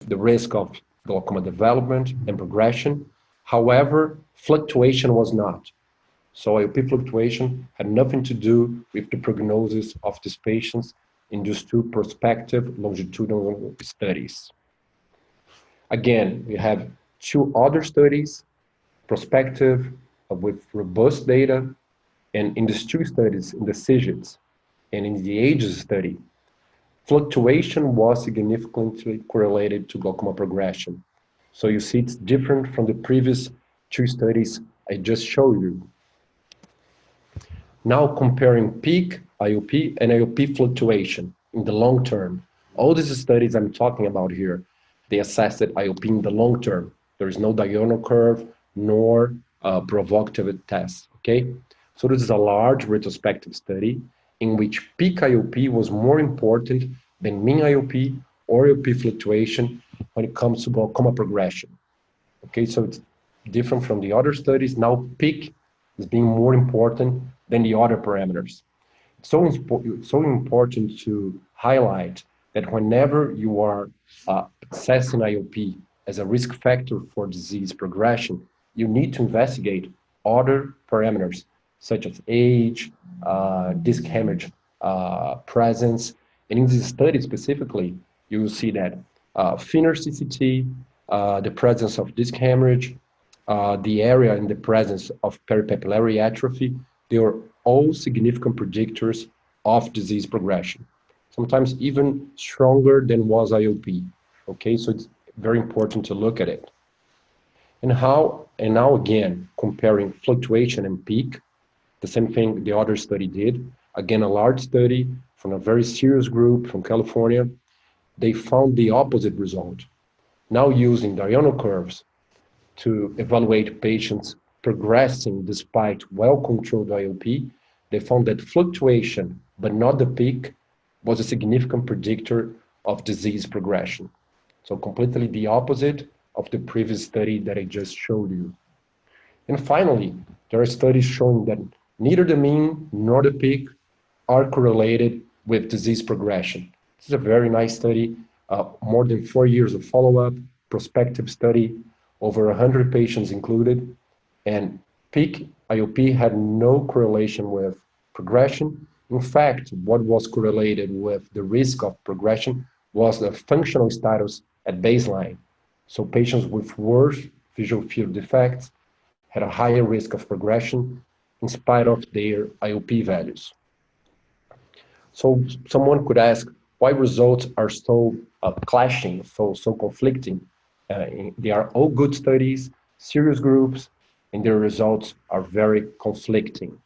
the risk of glaucoma development and progression. However, fluctuation was not. So IOP fluctuation had nothing to do with the prognosis of these patients in these two prospective longitudinal studies. Again, we have two other studies, prospective with robust data, and in these two studies, in the SIGITs and in the AGES study, fluctuation was significantly correlated to glaucoma progression. So you see it's different from the previous two studies I just showed you. Now comparing peak IOP and IOP fluctuation in the long term. All these studies I'm talking about here, they assessed IOP in the long term. There is no diurnal curve nor provocative test, okay? So this is a large retrospective study in which peak IOP was more important than mean IOP or IOP fluctuation when it comes to glaucoma progression. Okay, so it's different from the other studies. Now peak is being more important than the other parameters. It's so important to highlight that whenever you are assessing IOP as a risk factor for disease progression, you need to investigate other parameters such as age, disc hemorrhage presence. And in this study specifically, you will see that thinner CCT, the presence of disc hemorrhage, the area in the presence of peripapillary atrophy, they are all significant predictors of disease progression, sometimes even stronger than was IOP. Okay, so it's very important to look at it. And now again, comparing fluctuation and peak, the same thing the other study did. Again, a large study from a very serious group from California. They found the opposite result. Now using diurnal curves to evaluate patients progressing despite well-controlled IOP, they found that fluctuation, but not the peak, was a significant predictor of disease progression. So completely the opposite of the previous study that I just showed you. And finally, there are studies showing that neither the mean nor the peak are correlated with disease progression. This is a very nice study, more than 4 years of follow-up, prospective study, over 100 patients included, and peak IOP had no correlation with progression. In fact, what was correlated with the risk of progression was the functional status at baseline. So patients with worse visual field defects had a higher risk of progression in spite of their IOP values. So someone could ask why results are so clashing, so conflicting. They are all good studies, serious groups, and their results are very conflicting.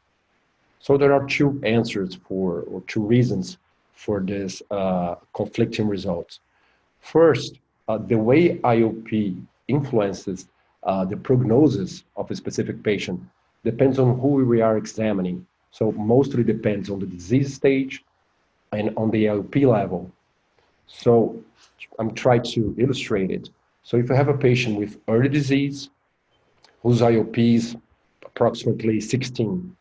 So there are two answers or two reasons for this conflicting results. First, the way IOP influences the prognosis of a specific patient depends on who we are examining. So mostly depends on the disease stage and on the IOP level. So I'm trying to illustrate it. So if you have a patient with early disease, whose IOP is approximately 16,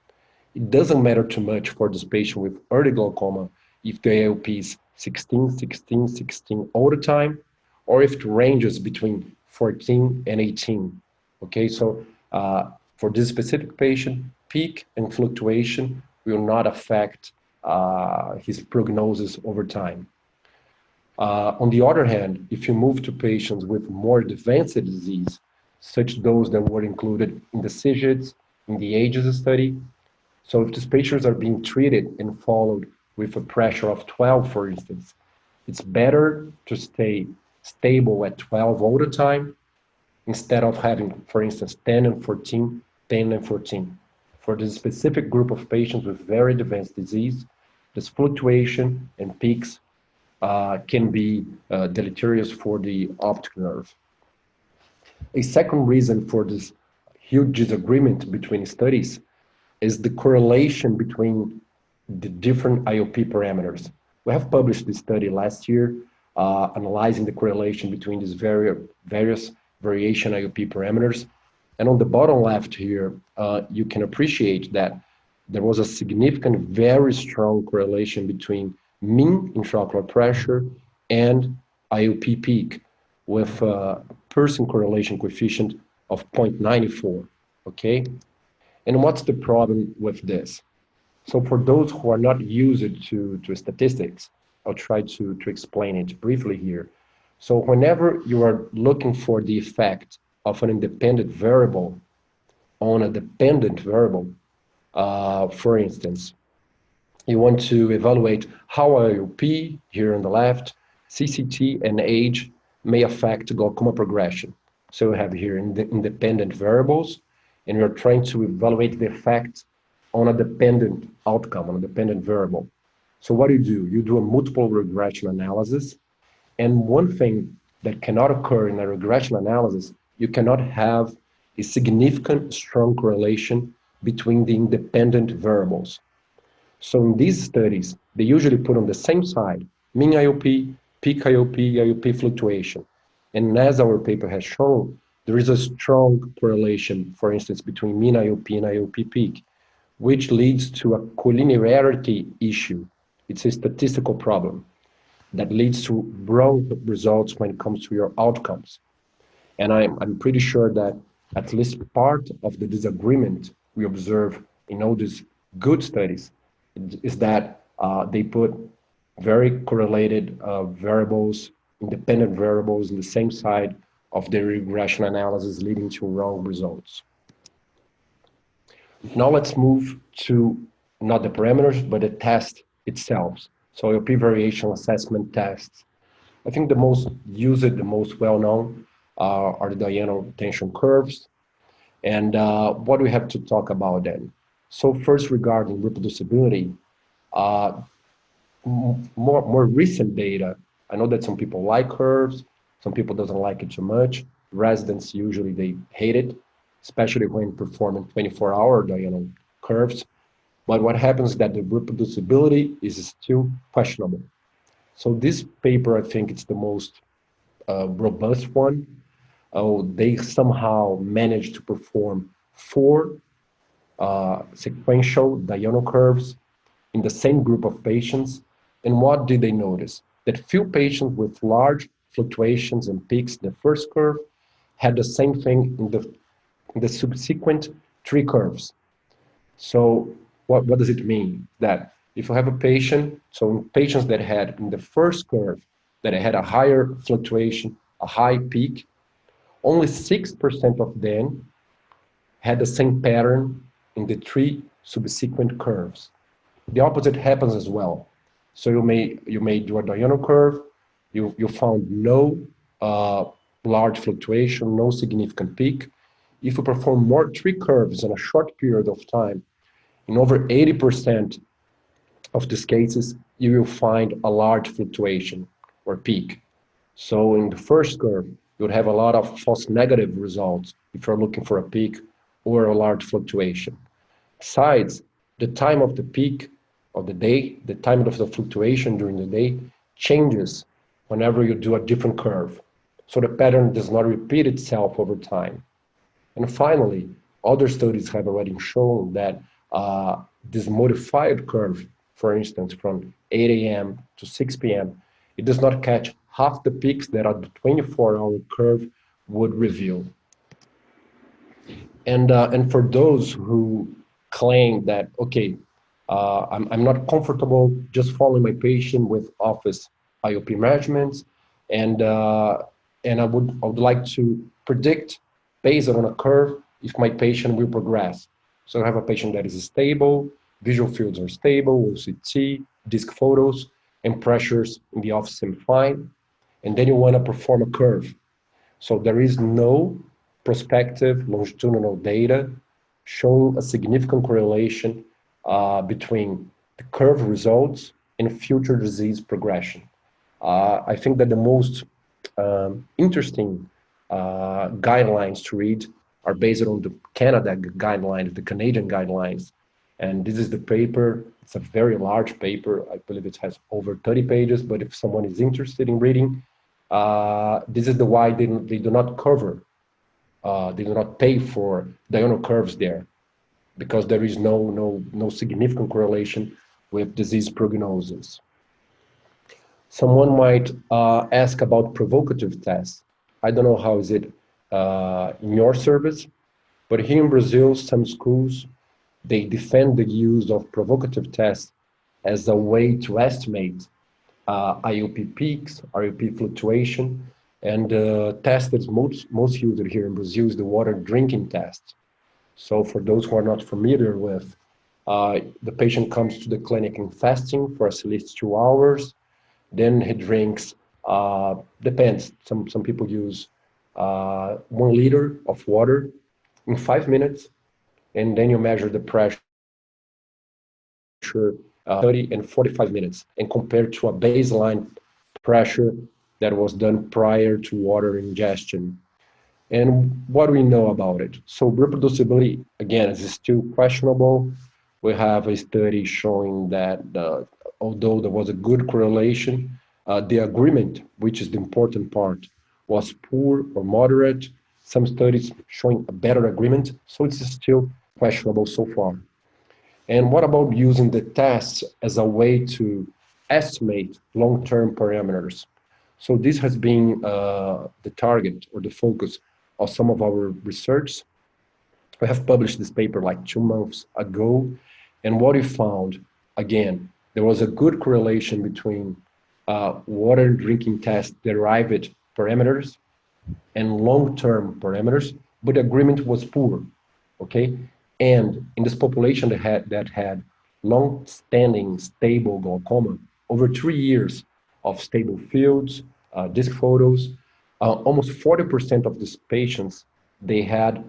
it doesn't matter too much for this patient with early glaucoma if the IOP is 16, 16, 16 all the time, or if it ranges between 14 and 18. Okay, so for this specific patient, peak and fluctuation will not affect his prognosis over time. On the other hand, if you move to patients with more advanced disease, such those that were included in the SIGITs, in the AGES study, so if these patients are being treated and followed with a pressure of 12, for instance, it's better to stay stable at 12 all the time instead of having, for instance, 10 and 14, 10 and 14. For this specific group of patients with very advanced disease, this fluctuation and peaks can be deleterious for the optic nerve. A second reason for this huge disagreement between studies is the correlation between the different IOP parameters. We have published this study last year analyzing the correlation between these various variation IOP parameters. And on the bottom left here, you can appreciate that there was a significant, very strong correlation between mean intraocular pressure and IOP peak. with a person correlation coefficient of 0.94, okay? And what's the problem with this? So for those who are not used to statistics, I'll try to explain it briefly here. So whenever you are looking for the effect of an independent variable on a dependent variable, for instance, you want to evaluate how IOP, here on the left, CCT, and age may affect glaucoma progression. So we have here independent variables, and we're trying to evaluate the effect on a dependent outcome, on a dependent variable. So what do? You do a multiple regression analysis, and one thing that cannot occur in a regression analysis, you cannot have a significant strong correlation between the independent variables. So in these studies, they usually put on the same side mean IOP, peak IOP, IOP fluctuation. And as our paper has shown, there is a strong correlation, for instance, between mean IOP and IOP peak, which leads to a collinearity issue. It's a statistical problem that leads to wrong results when it comes to your outcomes. And I'm pretty sure that at least part of the disagreement we observe in all these good studies is that they put very correlated variables, independent variables in the same side of the regression analysis, leading to wrong results. Now let's move to not the parameters, but the test itself. So IOP variation assessment tests. I think the most used, the most well-known are the diurnal tension curves. And what do we have to talk about then? So first, regarding reproducibility, uh, more recent data, I know that some people like curves, some people doesn't like it too much. Residents usually they hate it, especially when performing 24-hour diurnal curves. But what happens is that the reproducibility is still questionable. So this paper, I think it's the most robust one. They somehow managed to perform four sequential diurnal curves in the same group of patients. And what did they notice? That few patients with large fluctuations and peaks in the first curve had the same thing in the subsequent three curves. So what does it mean? That if you have a patient, so in patients that had in the first curve, that had a higher fluctuation, a high peak, only 6% of them had the same pattern in the three subsequent curves. The opposite happens as well. So you may do a diurnal curve, you found no large fluctuation, no significant peak. If you perform more three curves in a short period of time, in over 80% of these cases, you will find a large fluctuation or peak. So in the first curve, you would have a lot of false negative results if you're looking for a peak or a large fluctuation. Besides, the time of the peak of the day, the time of the fluctuation during the day changes whenever you do a different curve. So the pattern does not repeat itself over time. And finally, other studies have already shown that this modified curve, for instance, from 8 a.m. to 6 p.m., it does not catch half the peaks that a 24-hour curve would reveal. And for those who claim that, okay, I'm not comfortable just following my patient with office IOP measurements, and I would like to predict based on a curve if my patient will progress. So I have a patient that is stable, visual fields are stable, OCT, disc photos, and pressures in the office seem fine, and then you want to perform a curve. So there is no prospective longitudinal data showing a significant correlation between the curve results and future disease progression. I think that the most interesting guidelines to read are based on the Canada guidelines, the Canadian guidelines. And this is the paper. It's a very large paper. I believe it has over 30 pages, but if someone is interested in reading, this is the why they do not cover, they do not pay for diurnal curves there, because there is no significant correlation with disease prognosis. Someone might ask about provocative tests. I don't know how is it in your service, but here in Brazil, some schools, they defend the use of provocative tests as a way to estimate IOP peaks, IOP fluctuation, and the test that's most used here in Brazil is the water drinking test. So for those who are not familiar with, the patient comes to the clinic in fasting for at least 2 hours. Then he drinks, depends, some people use 1 liter of water in 5 minutes, and then you measure the pressure 30 and 45 minutes, and compared to a baseline pressure that was done prior to water ingestion. And what do we know about it? So reproducibility, again, is still questionable. We have a study showing that although there was a good correlation, the agreement, which is the important part, was poor or moderate. Some studies showing a better agreement, so it's still questionable so far. And what about using the tests as a way to estimate long-term parameters? So this has been the target or the focus of some of our research. We have published this paper like 2 months ago, and what we found, again, there was a good correlation between water drinking test derived parameters and long-term parameters, but agreement was poor, okay? And in this population that had long-standing stable glaucoma, over 3 years of stable fields, disc photos, almost 40% of these patients, they had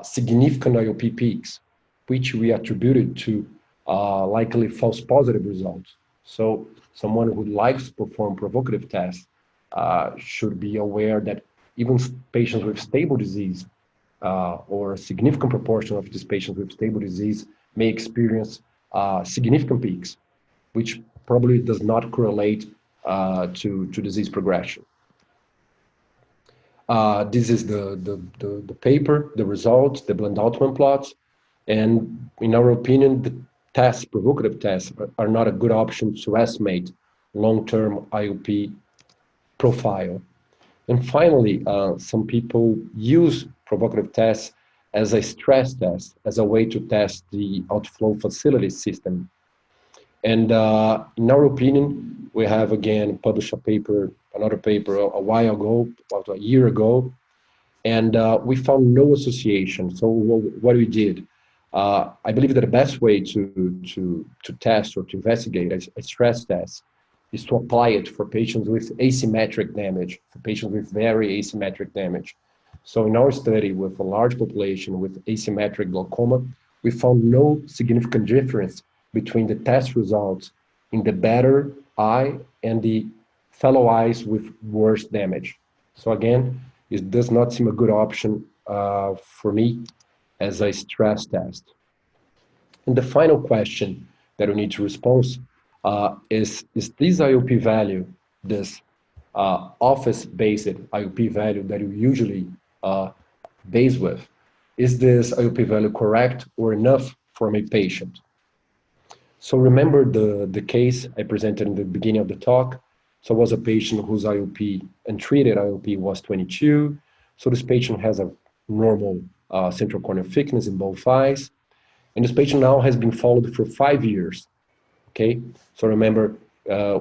significant IOP peaks, which we attributed to likely false positive results. So someone who likes to perform provocative tests should be aware that even patients with stable disease or a significant proportion of these patients with stable disease may experience significant peaks, which probably does not correlate to disease progression. This is the paper, the results, the Blend-Altman plots, and in our opinion, the tests, provocative tests, are not a good option to estimate long-term IOP profile. And finally, some people use provocative tests as a stress test, as a way to test the outflow facility system. And in our opinion, we have again published another paper a while ago, about a year ago, and we found no association. So what we did, I believe that the best way to test or to investigate a stress test is to apply it for patients with asymmetric damage, for patients with very asymmetric damage. So in our study with a large population with asymmetric glaucoma, we found no significant difference between the test results in the better eye and the fellow eyes with worse damage. So again, it does not seem a good option for me as a stress test. And the final question that we need to respond is this IOP value, this office-based IOP value that you usually base with, is this IOP value correct or enough for my patient? So remember the case I presented in the beginning of the talk. So it was a patient whose IOP, untreated IOP, was 22. So this patient has a normal central corneal thickness in both eyes. And this patient now has been followed for 5 years, okay? So remember,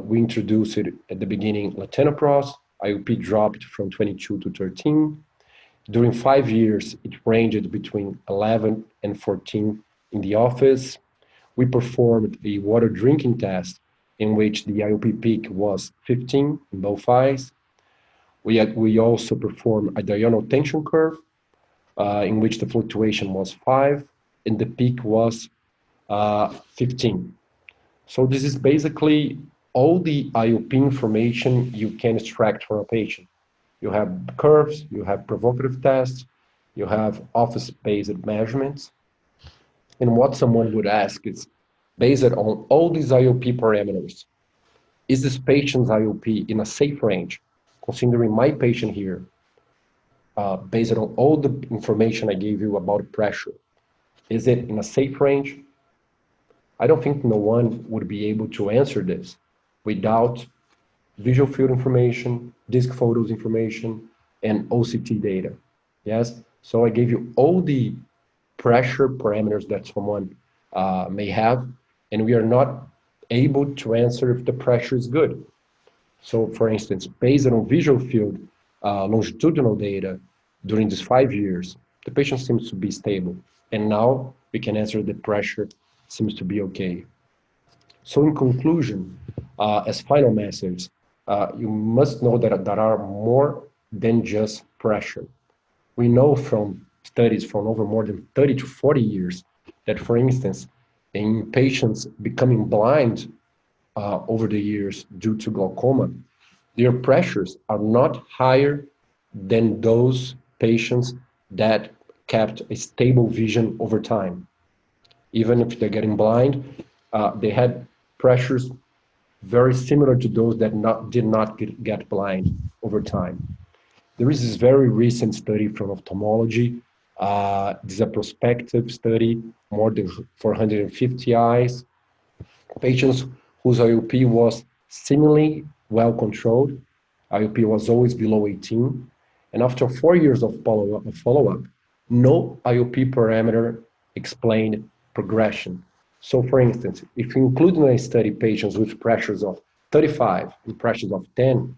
we introduced it at the beginning, latanoprost, IOP dropped from 22 to 13. During 5 years, it ranged between 11 and 14 in the office. We performed a water drinking test in which the IOP peak was 15 in both eyes. We also performed a diurnal tension curve in which the fluctuation was 5 and the peak was 15. So this is basically all the IOP information you can extract from a patient. You have curves, you have provocative tests, you have office-based measurements. And what someone would ask is, based on all these IOP parameters, is this patient's IOP in a safe range? Considering my patient here, based on all the information I gave you about pressure, is it in a safe range? I don't think no one would be able to answer this without visual field information, disc photos information, and OCT data. Yes, so I gave you all the pressure parameters that someone may have, and we are not able to answer if the pressure is good. So, for instance, based on visual field longitudinal data during these 5 years, the patient seems to be stable. And now we can answer the pressure seems to be okay. So, in conclusion, as final message, you must know that there are more than just pressure. We know from studies from over more than 30 to 40 years that, for instance, in patients becoming blind over the years due to glaucoma, their pressures are not higher than those patients that kept a stable vision over time. Even if they're getting blind, they had pressures very similar to those that did not get blind over time. There is this very recent study from ophthalmology. This is a prospective study, more than 450 eyes, patients whose IOP was seemingly well controlled. IOP was always below 18. And after 4 years of follow-up, no IOP parameter explained progression. So for instance, if you include in a study patients with pressures of 35 and pressures of 10,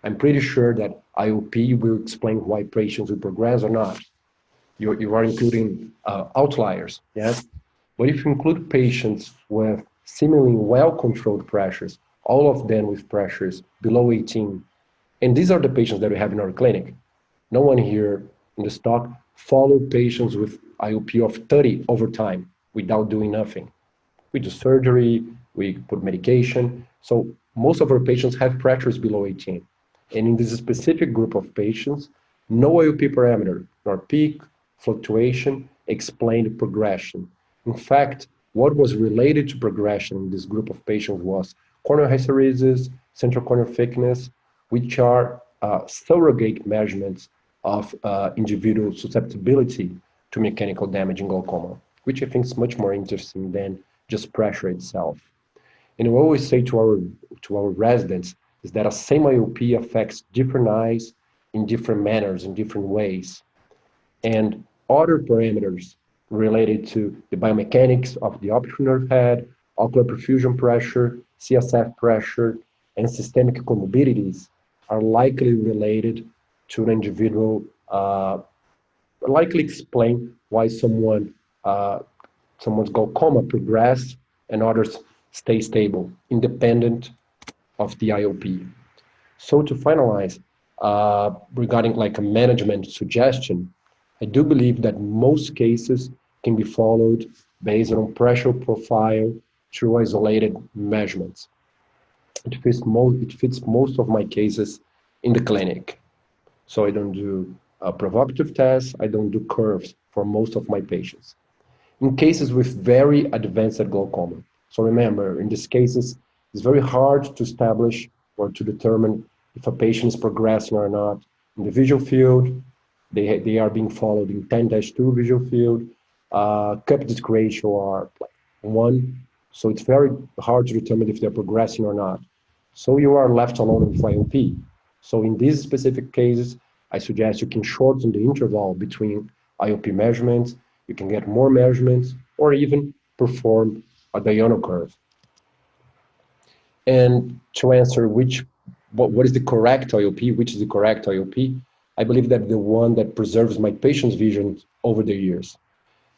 I'm pretty sure that IOP will explain why patients will progress or not. You are including outliers, yes? But if you include patients with seemingly well-controlled pressures, all of them with pressures below 18, and these are the patients that we have in our clinic. No one here in the stock follow patients with IOP of 30 over time without doing nothing. We do surgery, we put medication. So most of our patients have pressures below 18. And in this specific group of patients, no IOP parameter, nor peak, fluctuation, explained progression. In fact, what was related to progression in this group of patients was corneal hysteresis, central corneal thickness, which are surrogate measurements of individual susceptibility to mechanical damage in glaucoma, which I think is much more interesting than just pressure itself. And we always say to our residents is that a same IOP affects different eyes in different manners, in different ways. And other parameters related to the biomechanics of the optic nerve head, ocular perfusion pressure, CSF pressure, and systemic comorbidities are likely related to an individual, likely explain why someone's glaucoma progress and others stay stable, independent of the IOP. So to finalize, regarding like a management suggestion, I do believe that most cases can be followed based on pressure profile through isolated measurements. It fits most of my cases in the clinic. So I don't do provocative tests, I don't do curves for most of my patients. In cases with very advanced glaucoma. So remember, in these cases, it's very hard to establish or to determine if a patient is progressing or not. In the visual field, they are being followed in 10-2 visual field. Cup disc ratio are 1. So it's very hard to determine if they're progressing or not. So you are left alone with IOP. So in these specific cases, I suggest you can shorten the interval between IOP measurements, you can get more measurements, or even perform a diurnal curve. And to answer what is the correct IOP, which is the correct IOP, I believe that the one that preserves my patient's vision over the years.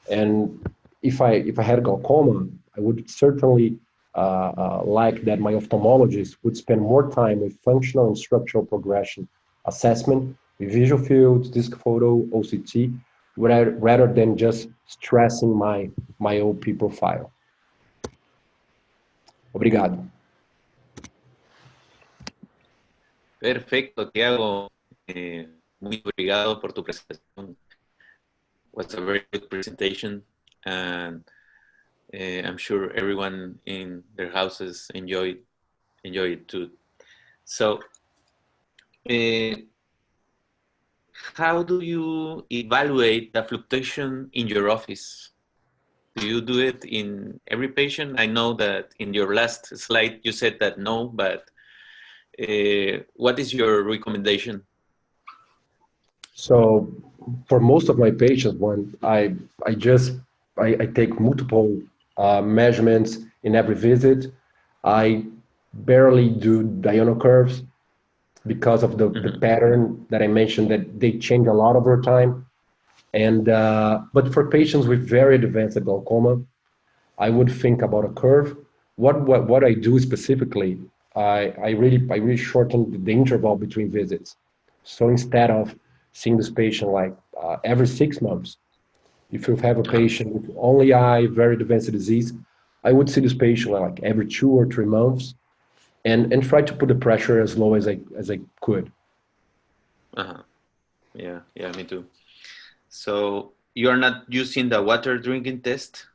And if I had glaucoma, I would certainly like that my ophthalmologist would spend more time with functional and structural progression assessment with visual fields, disc photo, OCT, rather than just stressing my OP profile. Obrigado. Perfecto, Tiago. Muy obrigado por tu presentación. Was a very good presentation, and I'm sure everyone in their houses enjoy it too. So, how do you evaluate the fluctuation in your office? Do you do it in every patient? I know that in your last slide you said that no, but what is your recommendation? So for most of my patients, when I take multiple measurements in every visit. I barely do diurnal curves because of the Mhm. pattern that I mentioned that they change a lot over time. And but for patients with very advanced glaucoma, I would think about a curve. What I do specifically, I really shorten the interval between visits. So instead of seeing this patient like every 6 months, if you have a Uh-huh. patient with only eye, very advanced disease, I would see this patient like every 2 or 3 months, and try to put the pressure as low as I could. Uh-huh. Yeah, yeah, me too. So you are not using the water drinking test,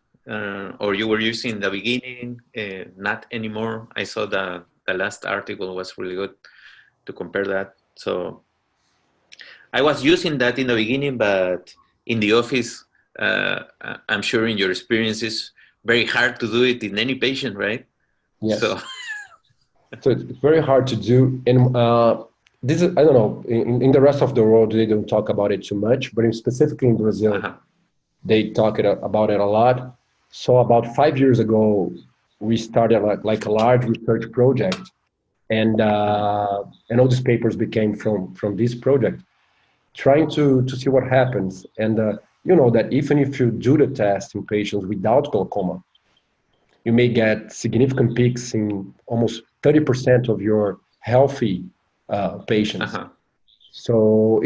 or you were using in the beginning, not anymore. I saw the last article was really good to compare that. So I was using that in the beginning, but in the office, I'm sure in your experience it's very hard to do it in any patient, right? So Yes. So it's very hard to do. And this is, I don't know, in the rest of the world, they don't talk about it too much, but specifically in Brazil, uh-huh. they talk about it a lot. So about 5 years ago, we started like a large research project, and Mhm. and all these papers became from this project, trying to see what happens. And you know that even if you do the test in patients without glaucoma, you may get significant peaks in almost 30% of your healthy patients. Uh-huh. So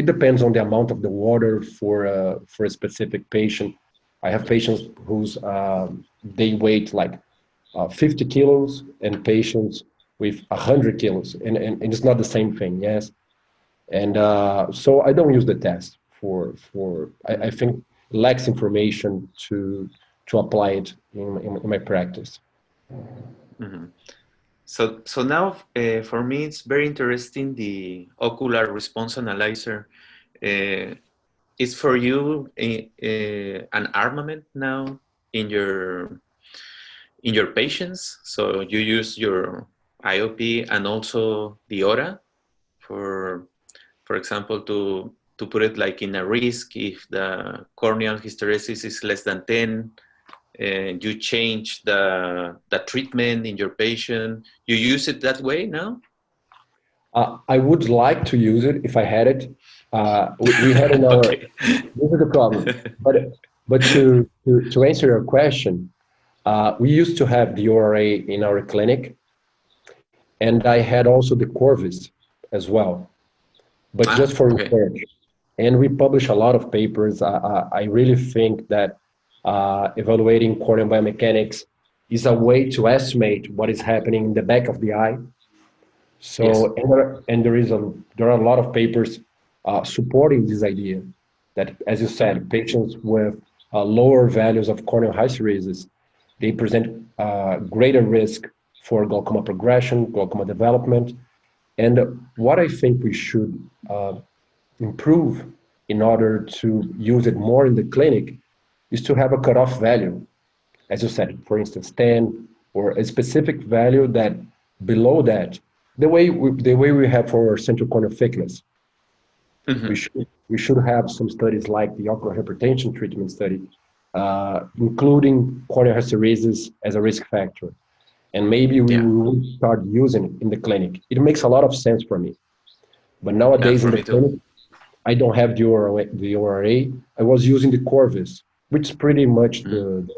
it depends on the amount of the water for a specific patient. I have patients whose they weight like 50 kilos and patients with 100 kilos, and it's not the same thing. Yes, and so I don't use the test for I Mhm. think lacks information to apply it in my practice. Mhm. So now for me it's very interesting the ocular response analyzer. Uh, is for you an armament now in your patients. So you use your IOP and also the aura for example, to put it like in a risk if the corneal hysteresis is less than 10, and you change the treatment in your patient. You use it that way now? I would like to use it if I had it. We had in our Okay. this is the problem. But to answer your question, we used to have the ORA in our clinic, and I had also the Corvis as well, but just Ah, for okay. research. And we publish a lot of papers. I really think that evaluating corneal biomechanics is a way to estimate what is happening in the back of the eye. Yes. So, and there are a lot of papers supporting this idea that, as you Mhm. said, patients with lower values of corneal hysteresis, they present greater risk for glaucoma progression, glaucoma development. And what I think we should improve in order to use it more in the clinic is to have a cutoff value, as you said, for instance, 10 or a specific value that below that, the way we have for central corneal thickness, we Mhm. should we should have some studies like the ocular hypertension treatment study, including corneal hysteresis as a risk factor. And maybe we Yeah. will start using it in the clinic. It makes a lot of sense for me. But Yeah, nowadays in for the me too. clinic, I don't have the ORA. I was using the Corvus, which is pretty much Mhm.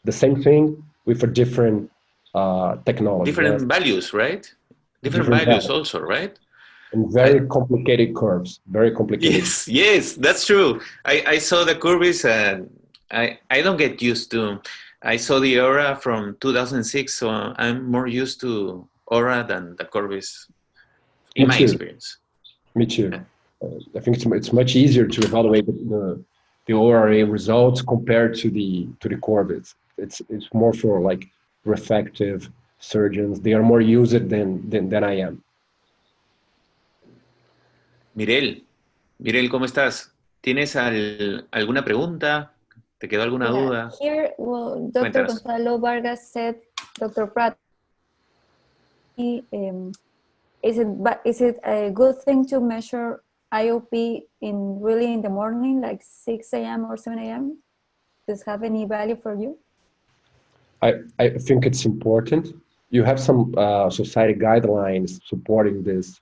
the same thing with a different technology. Yes, Different values, right? Different different values values also, right? and I very complicated curves. Very complicated. Yes, yes, that's true. I saw the curves and I don't get used to. I saw the aura from 2006, so I'm more used to aura than the curves in Me my too. experience. Me Yeah. too. I think it's much easier to evaluate the ORA results compared to the Corvus. It's more for like refractive surgeons. They are more used than I am. Mirel, Mirel, ¿cómo estás? ¿Tienes alguna pregunta? ¿Te quedó alguna Yeah, duda? here, well, Dr. Cuéntanos. Gonzalo Vargas said, Dr. Pratt, is it a good thing to measure IOP in the morning, like 6 a.m. or 7 a.m.? Does it have any value for you? I think it's important. You have some society guidelines supporting this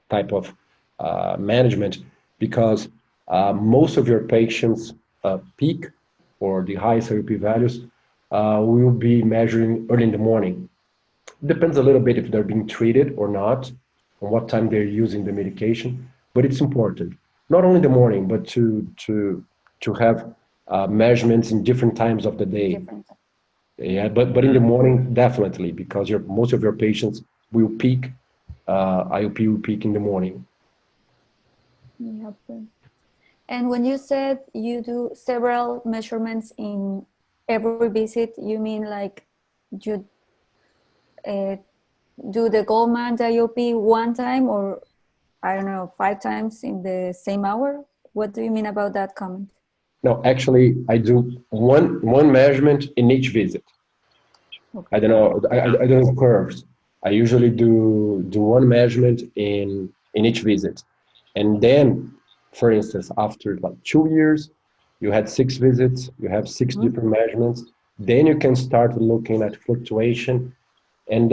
type of management because most of your patients peak or the highest IOP values will be measuring early in the morning. Depends a little bit if they're being treated or not, and what time they're using the medication. But it's important, not only in the morning, but to have measurements in different times of the day. Different. Yeah, but in the morning, definitely, because most of your patients will peak, IOP will peak in the morning. Yeah. And when you said you do several measurements in every visit, you mean like you do the Goldman IOP one time, or I don't know, 5 times in the same hour? What do you mean about that comment? No, actually, I do one measurement in each visit. Okay. I don't know. I don't know curves. I usually do one measurement in each visit, and then, for instance, after like 2 years, you had 6 visits. You have 6 different measurements. Then you can start looking at fluctuation, and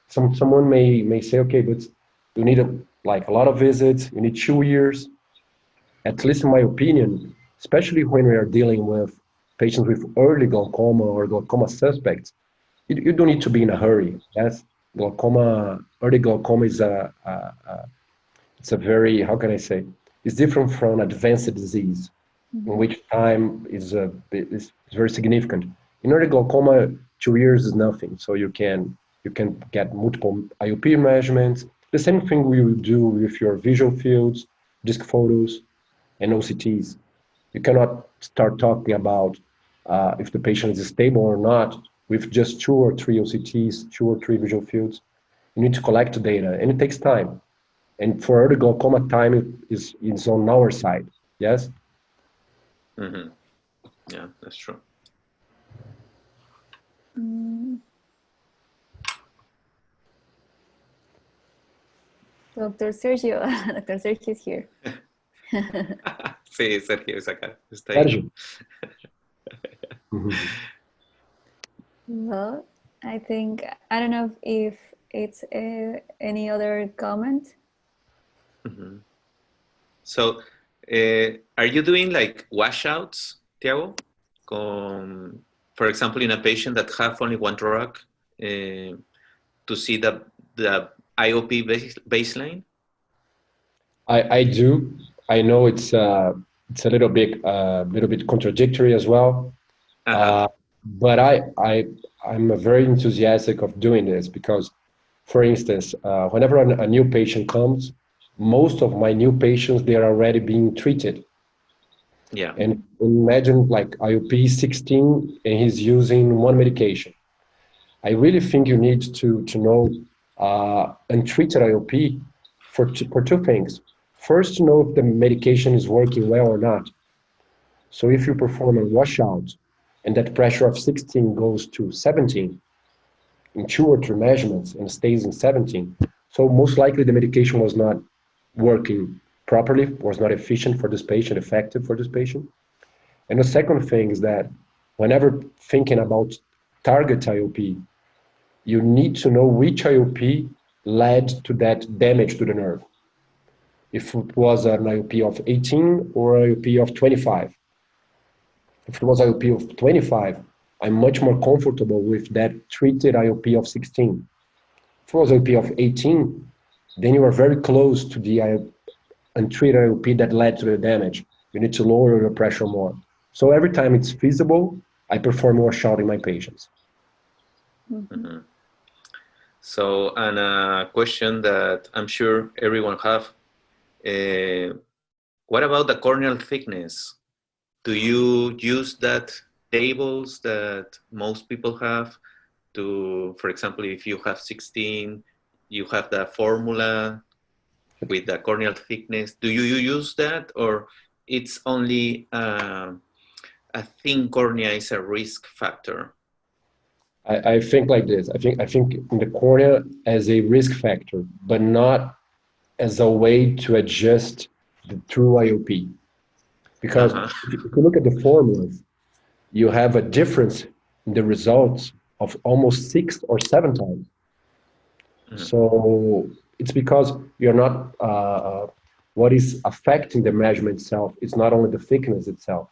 someone may say, okay, but you need like a lot of visits. You need 2 years. At least in my opinion, especially when we are dealing with patients with early glaucoma or glaucoma suspects, you don't need to be in a hurry. Yes, glaucoma, early glaucoma is it's a very, how can I say, it's different from advanced disease, in which time is very significant. In early glaucoma, 2 years is nothing. So you can get multiple IOP measurements. The same thing we will do with your visual fields, disc photos, and OCTs. You cannot start talking about if the patient is stable or not with just 2 or 3 OCTs, 2 or 3 visual fields. You need to collect the data, and it takes time. And for early glaucoma, time is on our side. Yes. Mm-hmm. Yeah, that's true. Dr. Sergio, Dr. Sergio is here. Sí, Sergio es acá. Está ahí. Sergio. Well, I think, I don't know if it's any other comment. Mm-hmm. So, are you doing like washouts, Tiago? For example, in a patient that have only one drug, to see the IOP baseline? I do. I know it's a little bit contradictory as well. But I'm very enthusiastic of doing this because, for instance, whenever a new patient comes, most of my new patients, they are already being treated. Yeah. And imagine like IOP 16 and he's using one medication. I really think you need to know untreated IOP for two things. First, to know if the medication is working well or not. So if you perform a washout and that pressure of 16 goes to 17 in 2 or 3 measurements and stays in 17, so most likely the medication was not working properly, was not efficient for this patient, effective for this patient. And the second thing is that whenever thinking about target IOP, you need to know which IOP led to that damage to the nerve. If it was an IOP of 18 or IOP of 25. If it was IOP of 25, I'm much more comfortable with that treated IOP of 16. If it was IOP of 18, then you are very close to the untreated IOP that led to the damage. You need to lower your pressure more. So every time it's feasible, I perform washout in my patients. Mm-hmm. So, and a question that I'm sure everyone have, what about the corneal thickness? Do you use that tables that most people have to, for example, if you have 16, you have the formula with the corneal thickness. Do you use that, or it's only a thin cornea is a risk factor? I think like this. I think in the cornea as a risk factor, but not as a way to adjust the true IOP. Because Uh-huh. if you look at the formulas, you have a difference in the results of almost 6 or 7 times. Mhm. So it's because you're not, what is affecting the measurement itself is not only the thickness itself,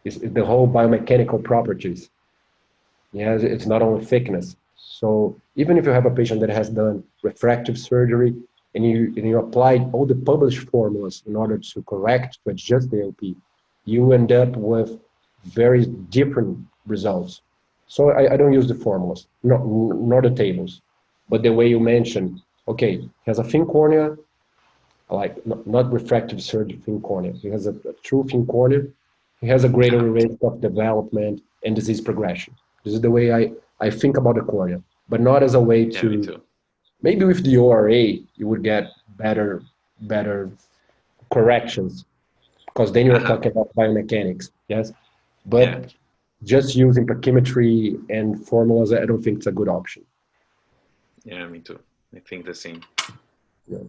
it's the whole biomechanical properties. Yes, it's not only thickness. So even if you have a patient that has done refractive surgery and you applied all the published formulas in order to correct, to adjust the LP, you end up with very different results. So I don't use the formulas, nor the tables, but the way you mentioned, okay, he has a thin cornea, like not refractive surgery thin cornea. He has a true thin cornea. He has a greater Uh-huh. risk of development and disease progression. This is the way I think about the cornea, but not as a way Yeah, me to, too. maybe with the ORA, you would get better corrections, because then you're Uh-huh. talking about biomechanics, yes? Yeah. But just using pachymetry and formulas, I don't think it's a good option. Yeah, me too. I think the same. Yeah.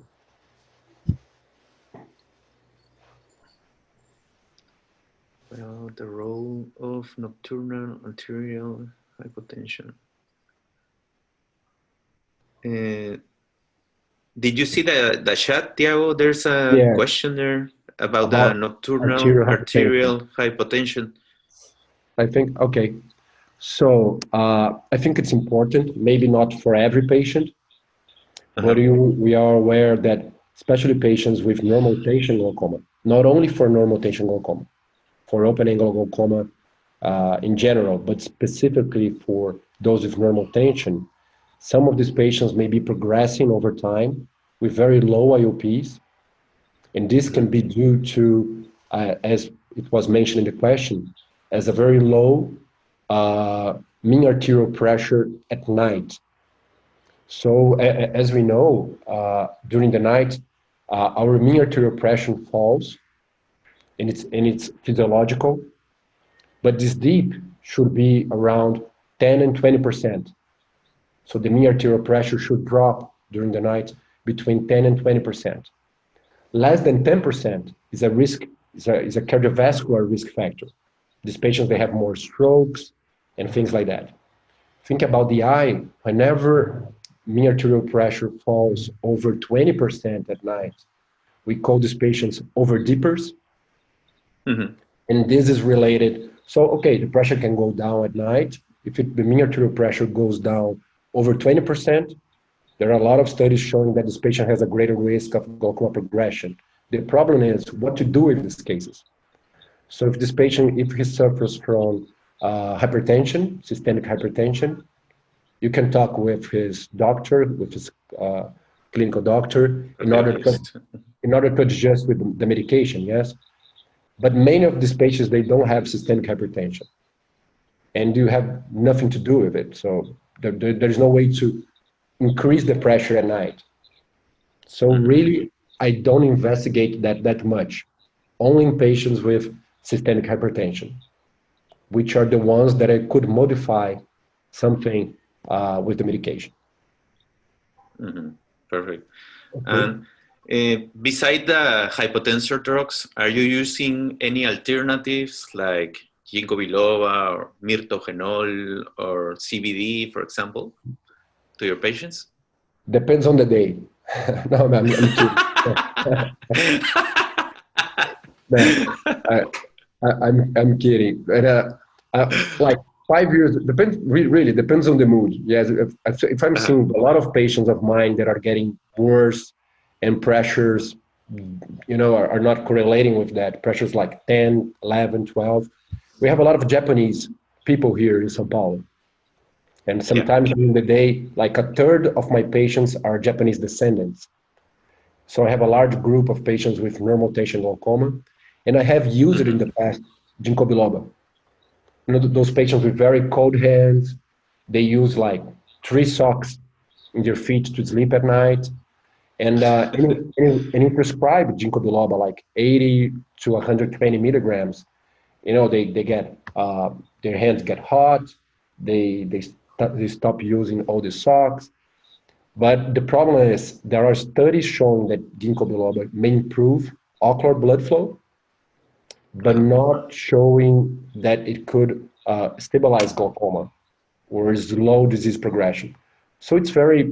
Well, the role of nocturnal arterial hypotension. Uh, did you see the chat, Tiago? There's a Yeah, question there about the about nocturnal arterial hypertension. arterial hypotension. I think, okay. So I think it's important, maybe not for every patient, but Uh-huh. we are aware that especially patients with normal tension glaucoma, not only for normal tension glaucoma, for open angle glaucoma in general, but specifically for those with normal tension, some of these patients may be progressing over time with very low IOPs, and this can Mhm. be due to, as it was mentioned in the question, as a very low mean arterial pressure at night. So as we know, during the night, our mean arterial pressure falls, and it's physiological, but this dip should be around 10 and 20%. So the mean arterial pressure should drop during the night between 10 and 20%. Less than 10% is a risk, is a cardiovascular risk factor. These patients, they have more strokes and things like that. Think about the eye. Whenever mean arterial pressure falls over 20% at night, we call these patients over dippers, Mhm. and this is related. So, okay, the pressure can go down at night. If the mean arterial pressure goes down over 20%, there are a lot of studies showing that this patient has a greater risk of glaucoma progression. The problem is what to do with these cases. So if this patient, if he suffers from hypertension, systemic hypertension, you can talk with his doctor, with his uh, clinical doctor, Cardiologist. in order to adjust with the medication. Yes, but many of these patients, they don't have systemic hypertension, and you have nothing to do with it. So there's no way to increase the pressure at night. So Mhm. really, I don't investigate that much. Only in patients with systemic hypertension, which are the ones that I could modify something with the medication. Mhm. Perfect. Okay. And beside the hypotensor drugs, are you using any alternatives like ginkgo biloba or myrtogenol or CBD, for example, to your patients? Depends on the day. No, I'm kidding. No, I, I'm kidding. But, like 5 years depends. Really depends on the mood. Yes, if I'm Uh-huh. seeing a lot of patients of mine that are getting worse, and pressures, are not correlating with that. Pressures like 10, 11, 12. We have a lot of Japanese people here in São Paulo, and Yeah. sometimes during the day, like a third of my patients are Japanese descendants. So I have a large group of patients with normal tension glaucoma, and I have used it in Mhm. the past, ginkgo biloba. Those patients with very cold hands, they use like 3 socks in their feet to sleep at night. And you prescribe ginkgo biloba like 80 to 120 milligrams. They get their hands get hot. They stop using all the socks. But the problem is there are studies showing that ginkgo biloba may improve ocular blood flow, but not showing that it could stabilize glaucoma or slow disease progression. So it's very,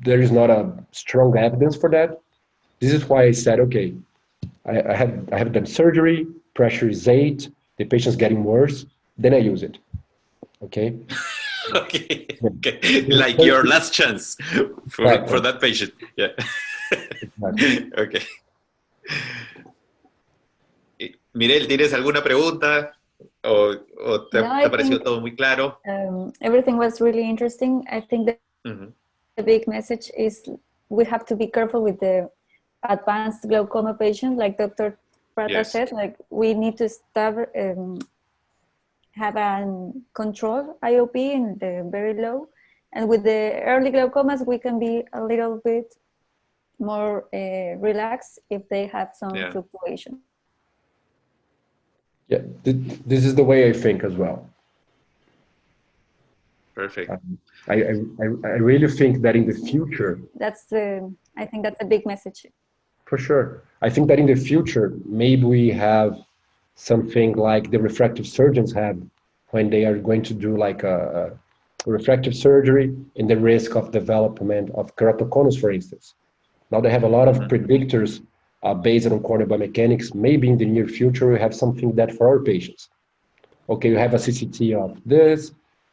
there is not a strong evidence for that. This is why I said, okay, I have done surgery, pressure is 8, the patient's getting worse, then I use it. Okay. Okay. Okay. Like your last chance for that patient. Yeah. Exactly. Okay. Mirel, ¿tienes alguna pregunta? ¿O te No, ha I parecido think todo muy claro? everything was really interesting. I think that the big message is we have to be careful with the advanced glaucoma patients, like Dr. Prata said. Like we need to stop, have a control IOP in the very low, and with the early glaucomas, we can be a little bit more relaxed if they have some fluctuation. Yeah, this is the way I think as well. Perfect. I really think that in the future, I think that's a big message. for sure. I think that in the future, maybe we have something like the refractive surgeons have when they are going to do like a refractive surgery in the risk of development of keratoconus, for instance. Now they have a lot of predictors based on corneal biomechanics. Maybe in the near future, we have something that for our patients. Okay, you have a CCT of this,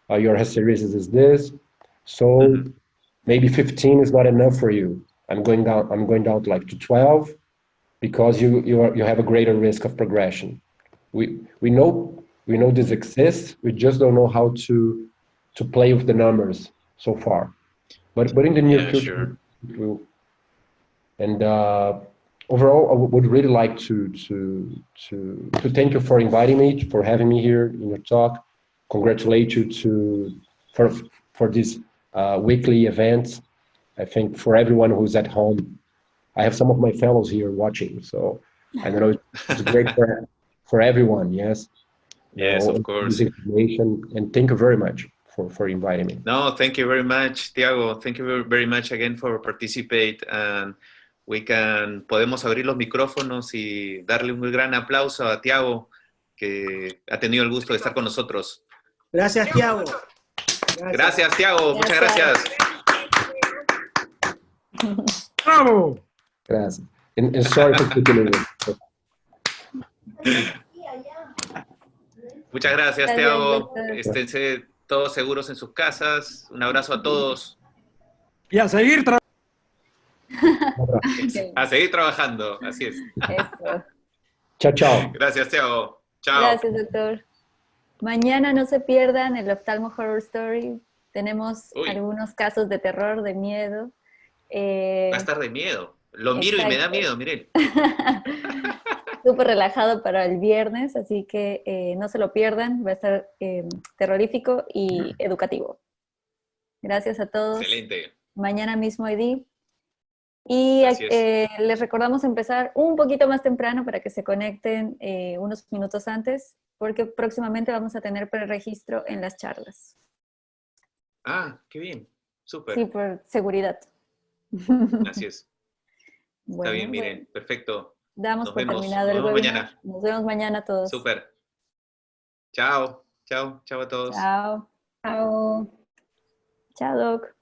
your hysteresis is this, so maybe 15 is not enough for you. I'm going down to like to 12 because you have a greater risk of progression. We know this exists. We just don't know how to play with the numbers so far. But in the near future, it will. And overall, I would really like to thank you for inviting me, for having me here in your talk. Congratulate you for this weekly events. I think for everyone who's at home, I have some of my fellows here watching, so I don't know, it's great for everyone. Yes. Yes, of course. This information, and thank you very much for inviting me. No, thank you very much, Tiago. Thank you very much again for participate. And podemos abrir los micrófonos y darle un gran aplauso a Tiago, que ha tenido el gusto de estar con nosotros. Gracias, Tiago. Gracias, Tiago. Muchas gracias. ¡Vamos! Gracias. And sorry for speaking English. Muchas gracias, Tiago. Esténse todos seguros en sus casas. Un abrazo a todos. Y a seguir trabajando. A seguir trabajando, así es. Eso. Chao, chao. Gracias, Tiago. Chao. Gracias, doctor. Mañana no se pierdan el Ophthalmo Horror Story. Tenemos algunos casos de terror, de miedo. Va a estar de miedo. Lo miro y me da miedo, miren. Súper relajado para el viernes, así que no se lo pierdan. Va a estar terrorífico y educativo. Gracias a todos. Excelente. Mañana mismo ID. Y les recordamos empezar un poquito más temprano para que se conecten unos minutos antes, porque próximamente vamos a tener preregistro en las charlas. Ah, qué bien. Súper. Sí, por seguridad. Así es. Bueno, está bien, miren. Perfecto. Damos Nos por vemos. terminado el Nos vemos webinar. mañana. Nos vemos mañana todos. Súper. Chao. Chao. Chao a todos. Chao. Chao. Chao, Doc.